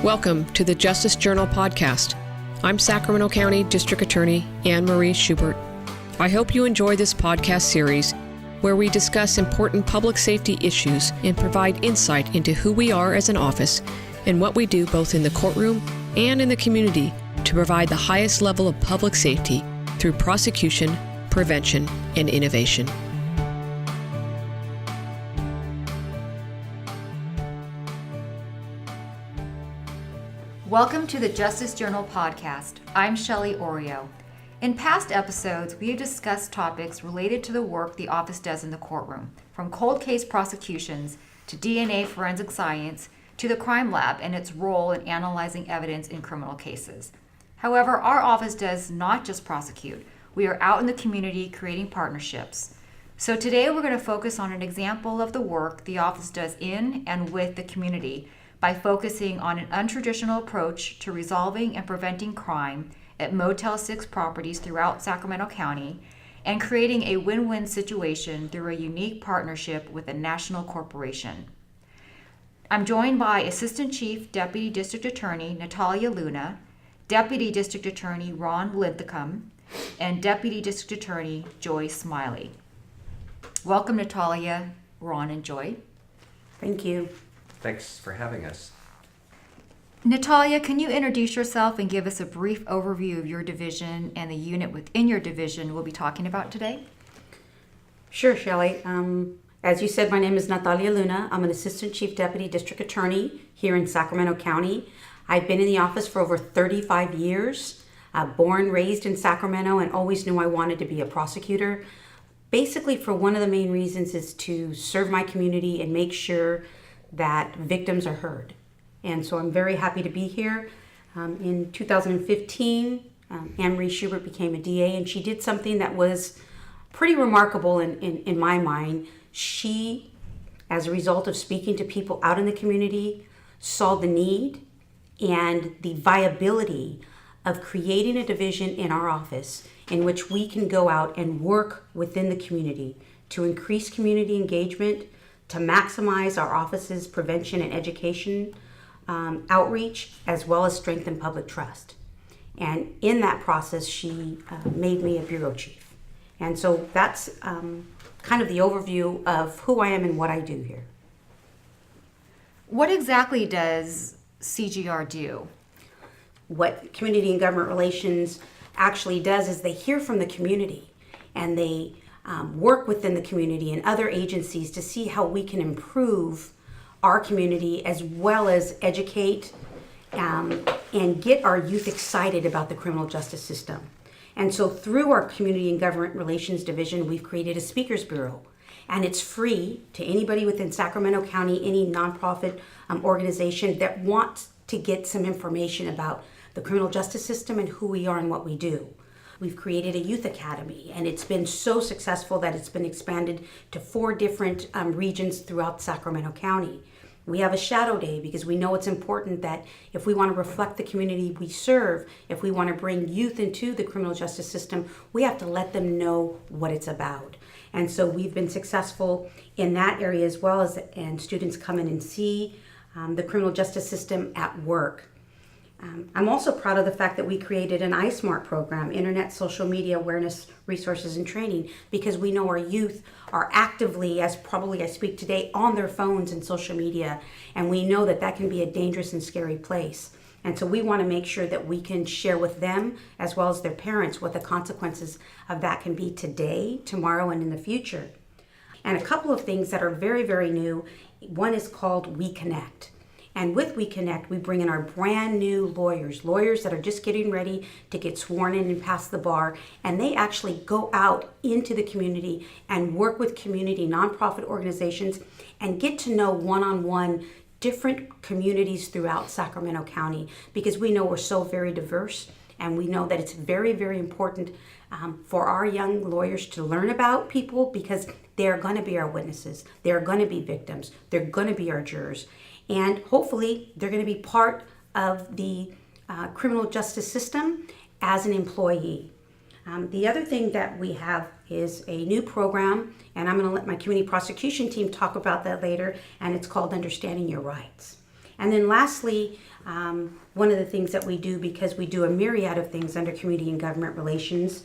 Welcome to the Justice Journal podcast. I'm Sacramento County District Attorney Anne Marie Schubert. I hope you enjoy this podcast series where we discuss important public safety issues and provide insight into who we are as an office and what we do both in the courtroom and in the community to provide the highest level of public safety through prosecution, prevention, and innovation. Welcome to the Justice Journal podcast. I'm Shelley Oreo. In past episodes, we have discussed topics related to the work the office does in the courtroom, from cold case prosecutions to DNA forensic science to the crime lab and its role in analyzing evidence in criminal cases. However, our office does not just prosecute. We are out in the community creating partnerships. So today we're going to focus on an example of the work the office does in and with the community by focusing on an untraditional approach to resolving and preventing crime at Motel 6 properties throughout Sacramento County and creating a win-win situation through a unique partnership with a national corporation. I'm joined by Assistant Chief Deputy District Attorney Natalia Luna, Deputy District Attorney Ron Linthicum, and Deputy District Attorney Joy Smiley. Welcome, Natalia, Ron, and Joy. Thank you. Thanks for having us. Natalia, can you introduce yourself and give us a brief overview of your division and the unit within your division we'll be talking about today? Sure, Shelley. As you said, my name is Natalia Luna. I'm an Assistant Chief Deputy District Attorney here in Sacramento County. I've been in the office for over 35 years, born, raised in Sacramento, and always knew I wanted to be a prosecutor. Basically, for one of the main reasons is to serve my community and make sure that victims are heard. And so I'm very happy to be here. In 2015, Anne Marie Schubert became a DA, and she did something that was pretty remarkable in my mind. She, as a result of speaking to people out in the community, saw the need and the viability of creating a division in our office in which we can go out and work within the community to increase community engagement, to maximize our office's prevention and education outreach, as well as strengthen public trust. And in that process, she made me a bureau chief. And so that's kind of the overview of who I am and what I do here. What exactly does CGR do? What Community and Government Relations actually does is they hear from the community and they work within the community and other agencies to see how we can improve our community as well as educate and get our youth excited about the criminal justice system. And so through our Community and Government Relations Division, we've created a speakers bureau. And it's free to anybody within Sacramento County, any nonprofit organization that wants to get some information about the criminal justice system and who we are and what we do. We've created a youth academy, and it's been so successful that it's been expanded to 4 different regions throughout Sacramento County. We have a shadow day because we know it's important that if we want to reflect the community we serve, if we want to bring youth into the criminal justice system, we have to let them know what it's about. And so we've been successful in that area as well as, and students come in and see the criminal justice system at work. I'm also proud of the fact that we created an iSmart program, Internet Social Media Awareness Resources and Training, because we know our youth are actively, as probably I speak today, on their phones and social media, and we know that that can be a dangerous and scary place. And so we want to make sure that we can share with them, as well as their parents, what the consequences of that can be today, tomorrow, and in the future. And a couple of things that are very, very new. One is called We Connect. And with We Connect, we bring in our brand new lawyers that are just getting ready to get sworn in and pass the bar. And they actually go out into the community and work with community nonprofit organizations and get to know one-on-one different communities throughout Sacramento County, because we know we're so very diverse, and we know that it's very, very important for our young lawyers to learn about people, because they're going to be our witnesses, they're going to be victims, they're going to be our jurors. And hopefully they're going to be part of the criminal justice system as an employee. The other thing that we have is a new program, and I'm going to let my community prosecution team talk about that later, and it's called Understanding Your Rights. And then lastly, one of the things that we do, because we do a myriad of things under community and government relations,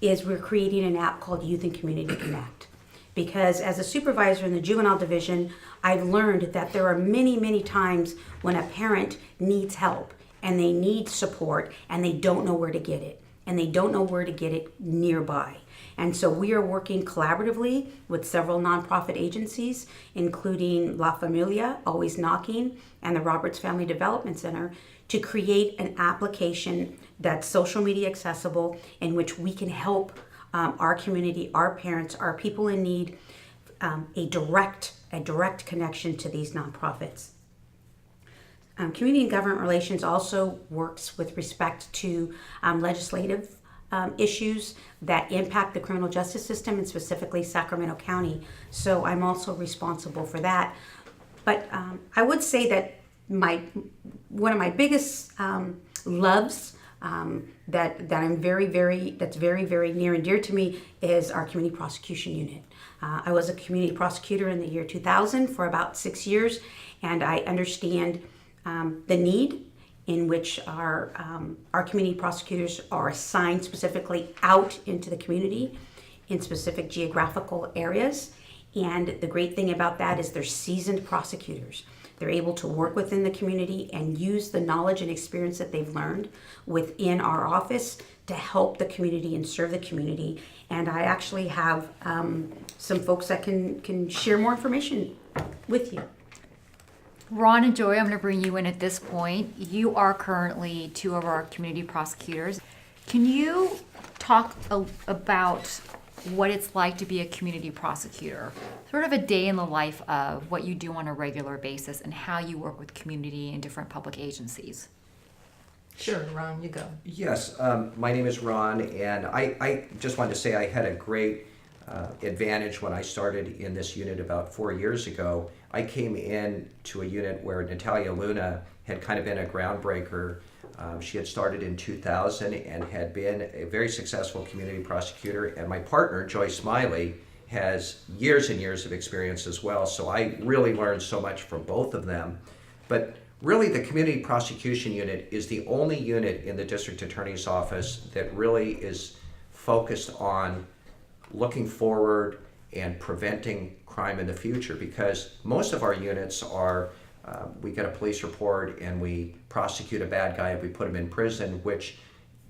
is we're creating an app called Youth and Community Connect. Because as a supervisor in the juvenile division, I've learned that there are many, many times when a parent needs help and they need support and they don't know where to get it. And they don't know where to get it nearby. And so we are working collaboratively with several nonprofit agencies, including La Familia, Always Knocking, and the Roberts Family Development Center, to create an application that's social media accessible in which we can help our community, our parents, our people in need, a direct connection to these nonprofits. Community and government relations also works with respect to legislative issues that impact the criminal justice system, and specifically Sacramento County. So I'm also responsible for that. But I would say that one of my biggest loves that's very, very near and dear to me is our Community Prosecution Unit. I was a community prosecutor in the year 2000 for about 6 years, and I understand the need in which our community prosecutors are assigned specifically out into the community in specific geographical areas. And the great thing about that is they're seasoned prosecutors. They're able to work within the community and use the knowledge and experience that they've learned within our office to help the community and serve the community. And I actually have some folks that can share more information with you. Ron and Joy, I'm going to bring you in at this point. You are currently two of our community prosecutors. Can you talk about what it's like to be a community prosecutor? Sort of a day in the life of what you do on a regular basis and how you work with community and different public agencies. Sure, Ron, you go. Yes, my name is Ron, and I just wanted to say I had a great advantage when I started in this unit about 4 years ago. I came in to a unit where Natalia Luna had kind of been a groundbreaker. She had started in 2000 and had been a very successful community prosecutor, and my partner, Joy Smiley, has years and years of experience as well, so I really learned so much from both of them. But really, the Community Prosecution Unit is the only unit in the District Attorney's Office that really is focused on looking forward and preventing crime in the future, because most of our units are, we get a police report and we prosecute a bad guy and we put him in prison, which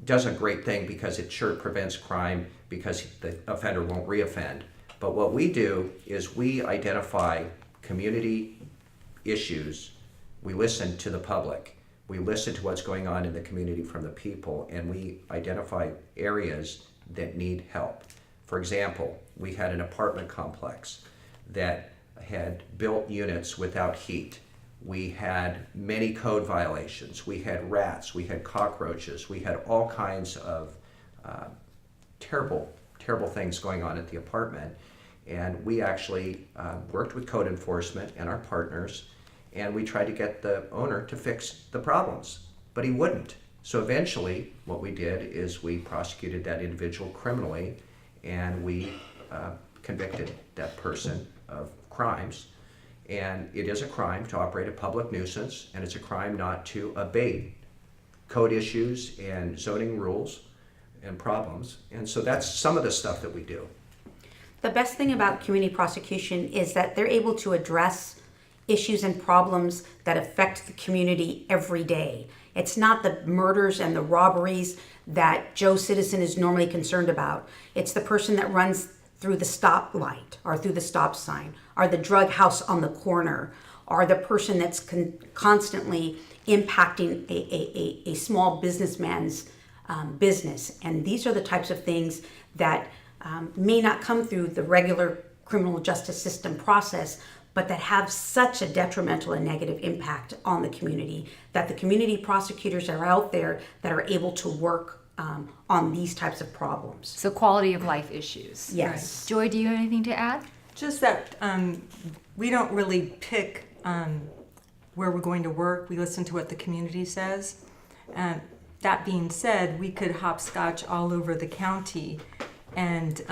does a great thing because it sure prevents crime because the offender won't reoffend. But what we do is we identify community issues, we listen to the public, we listen to what's going on in the community from the people, and we identify areas that need help. For example, we had an apartment complex that had built units without heat. We had many code violations. We had rats, we had cockroaches, we had all kinds of terrible things going on at the apartment. And we actually worked with code enforcement and our partners, and we tried to get the owner to fix the problems, but he wouldn't. So eventually what we did is we prosecuted that individual criminally, and we convicted that person of crimes. And it is a crime to operate a public nuisance, and it's a crime not to abate code issues and zoning rules and problems. And so that's some of the stuff that we do. The best thing about community prosecution is that they're able to address issues and problems that affect the community every day. It's not the murders and the robberies that Joe Citizen is normally concerned about. It's the person that runs through the stoplight or through the stop sign, or the drug house on the corner, or the person that's constantly impacting a small businessman's business. And these are the types of things that may not come through the regular criminal justice system process, but that have such a detrimental and negative impact on the community, that the community prosecutors are out there that are able to work on these types of problems. So quality of life issues. Yes. Joy, do you have anything to add? Just that we don't really pick where we're going to work. We listen to what the community says. That being said, we could hopscotch all over the county and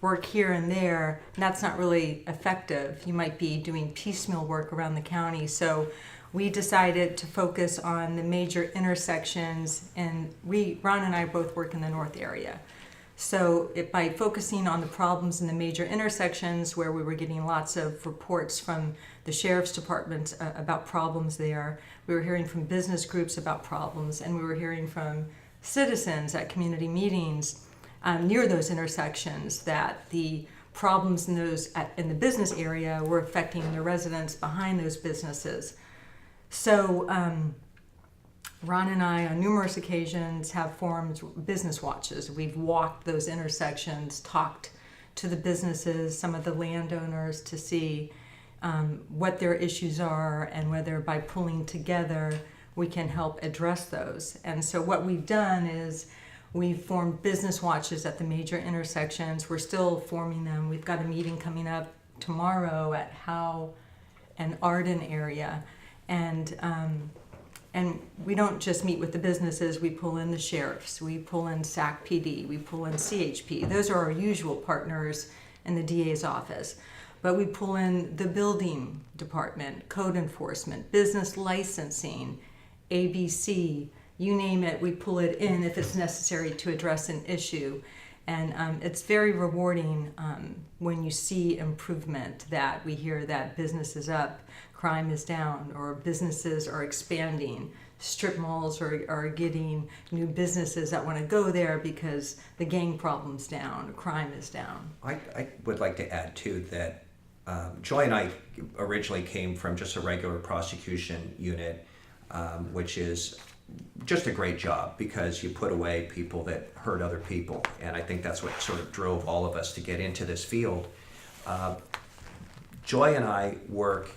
work here and there, and that's not really effective. You might be doing piecemeal work around the county. So we decided to focus on the major intersections, and Ron and I both work in the north area. So by focusing on the problems in the major intersections where we were getting lots of reports from the sheriff's department about problems there, we were hearing from business groups about problems, and we were hearing from citizens at community meetings near those intersections that the problems in the business area were affecting the residents behind those businesses. So Ron and I, on numerous occasions, have formed business watches. We've walked those intersections, talked to the businesses, some of the landowners, to see what their issues are and whether by pulling together we can help address those. And so what we've done is we've formed business watches at the major intersections. We're still forming them. We've got a meeting coming up tomorrow at Howe and Arden area. And we don't just meet with the businesses, we pull in the sheriffs, we pull in SAC PD, we pull in CHP. Those are our usual partners in the DA's office. But we pull in the building department, code enforcement, business licensing, ABC, you name it, we pull it in if it's necessary to address an issue. And it's very rewarding when you see improvement, that we hear that business is up, crime is down, or businesses are expanding. Strip malls are getting new businesses that want to go there because the gang problem's down, crime is down. I would like to add too that Joy and I originally came from just a regular prosecution unit, which is just a great job because you put away people that hurt other people, and I think that's what sort of drove all of us to get into this field. Joy and I work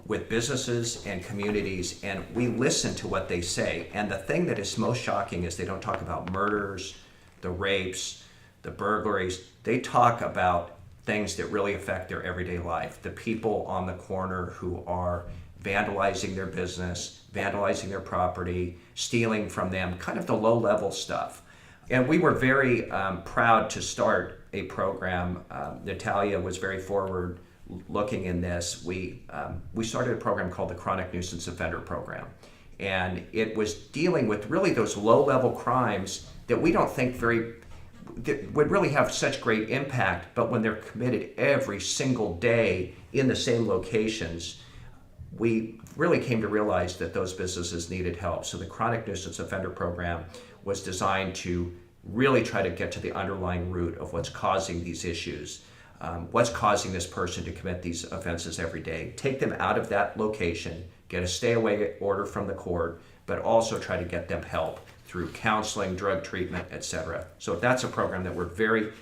with businesses and communities, and we listen to what they say. And the thing that is most shocking is they don't talk about murders, the rapes, the burglaries. They talk about things that really affect their everyday life. The people on the corner who are vandalizing their business, vandalizing their property, stealing from them, kind of the low-level stuff. And we were very proud to start a program. Natalia was very forward-looking in this. We started a program called the Chronic Nuisance Offender Program. And it was dealing with really those low-level crimes that we don't think that would really have such great impact, but when they're committed every single day in the same locations, we really came to realize that those businesses needed help. So the Chronic Nuisance Offender Program was designed to really try to get to the underlying root of what's causing these issues, what's causing this person to commit these offenses every day, take them out of that location, get a stay-away order from the court, but also try to get them help through counseling, drug treatment, etc. So that's a program that we're very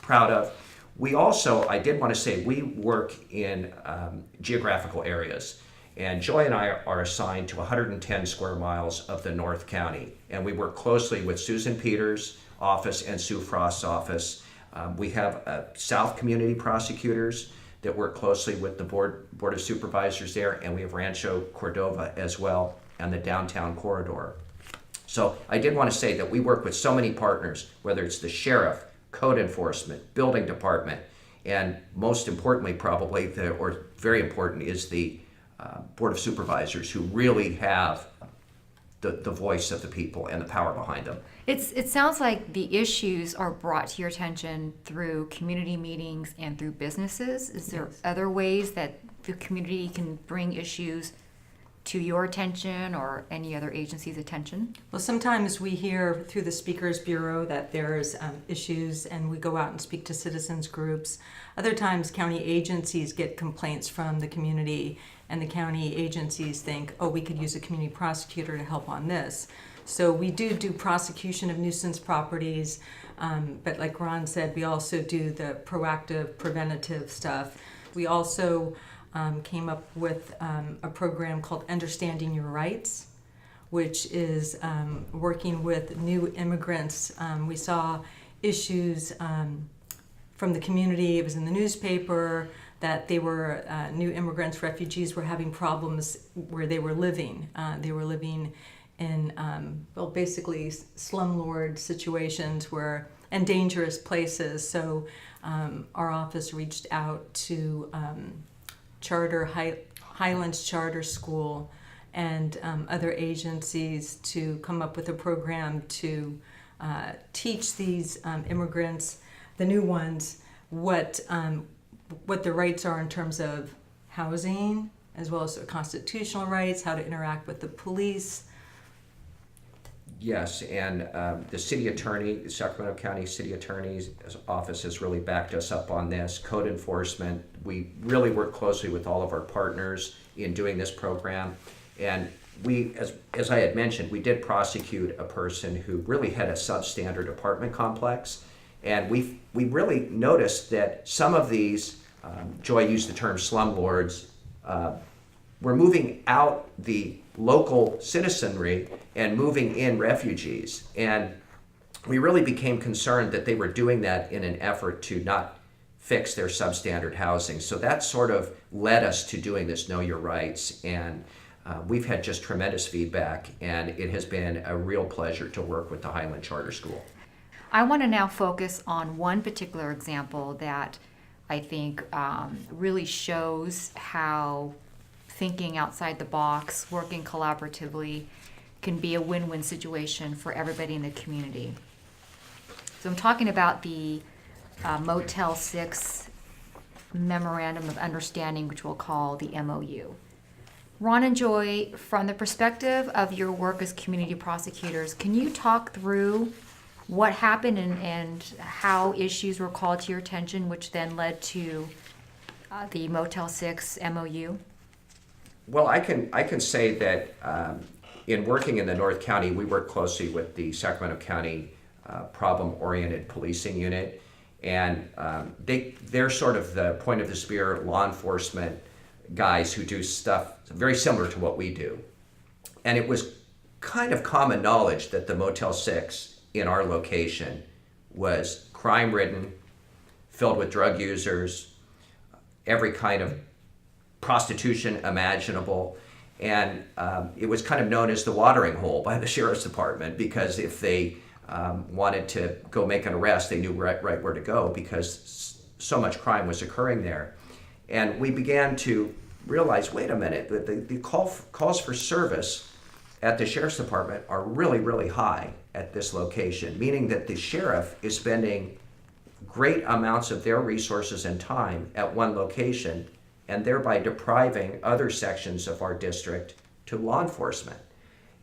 proud of. We also, I did want to say, we work in geographical areas. And Joy and I are assigned to 110 square miles of the North County. And we work closely with Susan Peters' office and Sue Frost's office. We have South Community Prosecutors that work closely with the Board of Supervisors there. And we have Rancho Cordova as well, and the downtown corridor. So I did want to say that we work with so many partners, whether it's the sheriff, code enforcement, building department, and most importantly, probably, or very important, is the Board of Supervisors, who really have the voice of the people and the power behind them. It sounds like the issues are brought to your attention through community meetings and through businesses. Is there other ways that the community can bring issues to your attention or any other agency's attention? Well, sometimes we hear through the Speakers Bureau that there's issues, and we go out and speak to citizens groups. Other times county agencies get complaints from the community, and the county agencies think, oh, we could use a community prosecutor to help on this. So we do prosecution of nuisance properties, but like Ron said, we also do the proactive, preventative stuff. We also came up with a program called Understanding Your Rights, which is working with new immigrants. We saw issues from the community. It was in the newspaper that they were new immigrants, refugees were having problems where they were living. They were living in, basically slumlord situations and dangerous places. So our office reached out to Highlands Charter School and other agencies to come up with a program to teach these immigrants, the new ones, what their rights are in terms of housing, as well as their constitutional rights, how to interact with the police. Yes, and the city attorney, the Sacramento County City Attorney's Office has really backed us up on this. Code enforcement, we really work closely with all of our partners in doing this program. And we, as I had mentioned, we did prosecute a person who really had a substandard apartment complex. And we really noticed that some of these, Joy used the term slumlords, were moving out the local citizenry and moving in refugees. And we really became concerned that they were doing that in an effort to not fix their substandard housing. So that sort of led us to doing this Know Your Rights. And we've had just tremendous feedback, and it has been a real pleasure to work with the Highland Charter School. I want to now focus on one particular example that I think really shows how thinking outside the box, working collaboratively, can be a win-win situation for everybody in the community. So I'm talking about the Motel 6 Memorandum of Understanding, which we'll call the MOU. Ron and Joy, from the perspective of your work as community prosecutors, can you talk through what happened and how issues were called to your attention, which then led to the Motel 6 MOU? Well, I can say that in working in the North County, we work closely with the Sacramento County Problem-Oriented Policing Unit, and they're sort of the point of the spear law enforcement guys who do stuff very similar to what we do. And it was kind of common knowledge that the Motel 6 in our location was crime-ridden, filled with drug users, every kind of prostitution imaginable, and it was kind of known as the watering hole by the sheriff's department, because if they wanted to go make an arrest, they knew right where to go, because so much crime was occurring there. And we began to realize, wait a minute, the calls for service at the sheriff's department are really, really high at this location, meaning that the sheriff is spending great amounts of their resources and time at one location, and thereby depriving other sections of our district to law enforcement.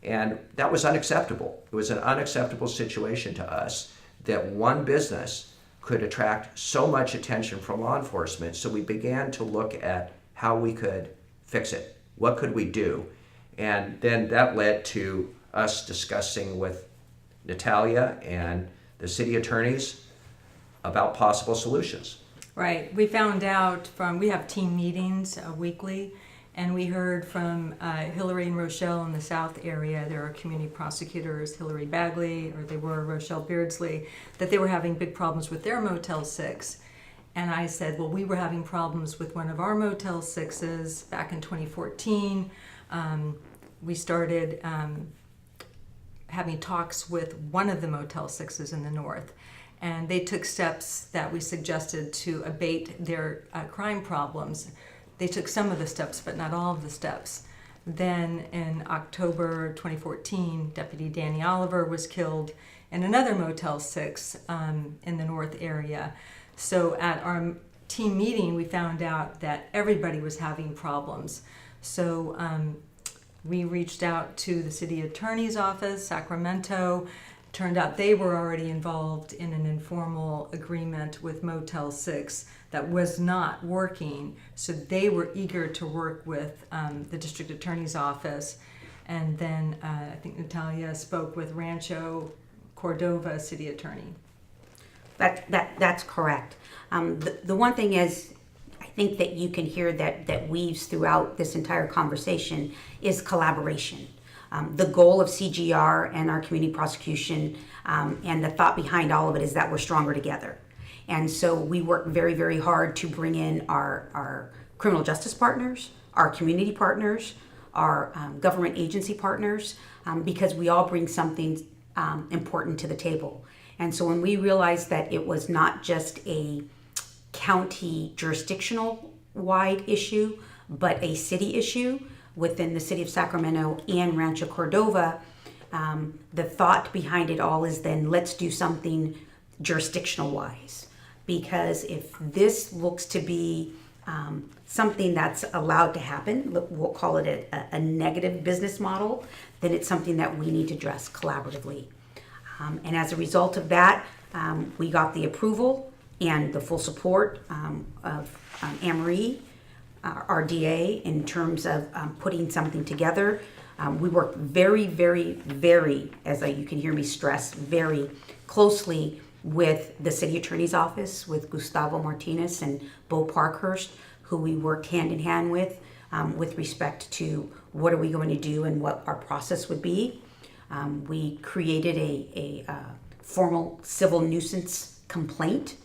And that was unacceptable. It was an unacceptable situation to us that one business could attract so much attention from law enforcement. So we began to look at how we could fix it. What could we do? And then that led to us discussing with Natalia and the city attorneys about possible solutions. Right. We found out we have team meetings weekly, and we heard from Hillary and Rochelle in the South area. There are community prosecutors, Hillary Bagley, or they were Rochelle Beardsley, that they were having big problems with their Motel 6. And I said, well, we were having problems with one of our Motel 6s back in 2014. We started having talks with one of the Motel 6s in the north. And they took steps that we suggested to abate their crime problems. They took some of the steps, but not all of the steps. Then in October 2014, Deputy Danny Oliver was killed in another Motel 6 in the north area. So at our team meeting, we found out that everybody was having problems. So we reached out to the city attorney's office, Sacramento. Turned out they were already involved in an informal agreement with Motel 6 that was not working, so they were eager to work with the district attorney's office. And then I think Natalia spoke with Rancho Cordova city attorney. That's correct. The one thing is, I think that you can hear that weaves throughout this entire conversation is collaboration. The goal of CGR and our community prosecution and the thought behind all of it is that we're stronger together. And so we work very, very hard to bring in our criminal justice partners, our community partners, our government agency partners, because we all bring something important to the table. And so when we realized that it was not just a county jurisdictional wide issue, but a city issue within the city of Sacramento and Rancho Cordova. The thought behind it all is then let's do something jurisdictional wise, because if this looks to be something that's allowed to happen, we'll call it a negative business model, then it's something that we need to address collaboratively. And as a result of that, we got the approval and the full support of Anne-Marie, our DA, in terms of putting something together. We work very, very, very, you can hear me stress, very closely with the city attorney's office, with Gustavo Martinez and Bo Parkhurst, who we worked hand in hand with respect to what are we going to do and what our process would be. We created a formal civil nuisance complaint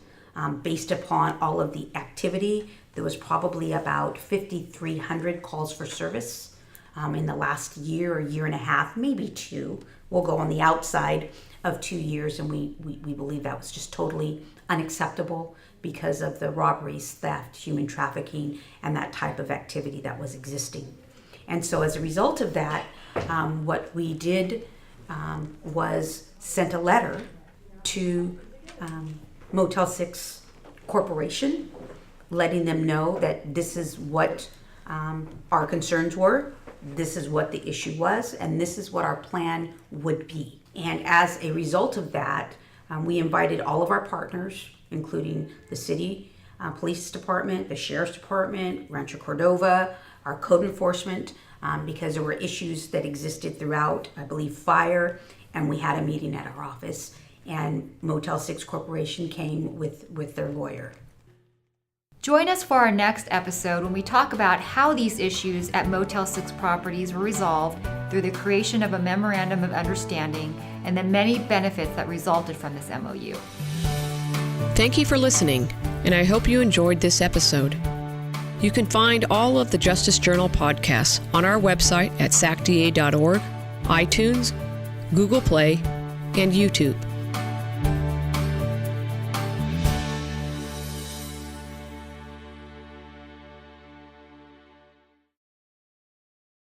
based upon all of the activity. There was probably about 5,300 calls for service in the last year or year and a half, maybe two. We'll go on the outside of 2 years, and we believe that was just totally unacceptable because of the robberies, theft, human trafficking, and that type of activity that was existing. And so as a result of that, what we did was sent a letter to Motel 6 Corporation, letting them know that this is what our concerns were, this is what the issue was, and this is what our plan would be. And as a result of that, we invited all of our partners, including the city police department, the sheriff's department, Rancho Cordova, our code enforcement, because there were issues that existed throughout, I believe, fire, and we had a meeting at our office, and Motel 6 Corporation came with their lawyer. Join us for our next episode when we talk about how these issues at Motel 6 properties were resolved through the creation of a Memorandum of Understanding and the many benefits that resulted from this MOU. Thank you for listening, and I hope you enjoyed this episode. You can find all of the Justice Journal podcasts on our website at sacda.org, iTunes, Google Play, and YouTube.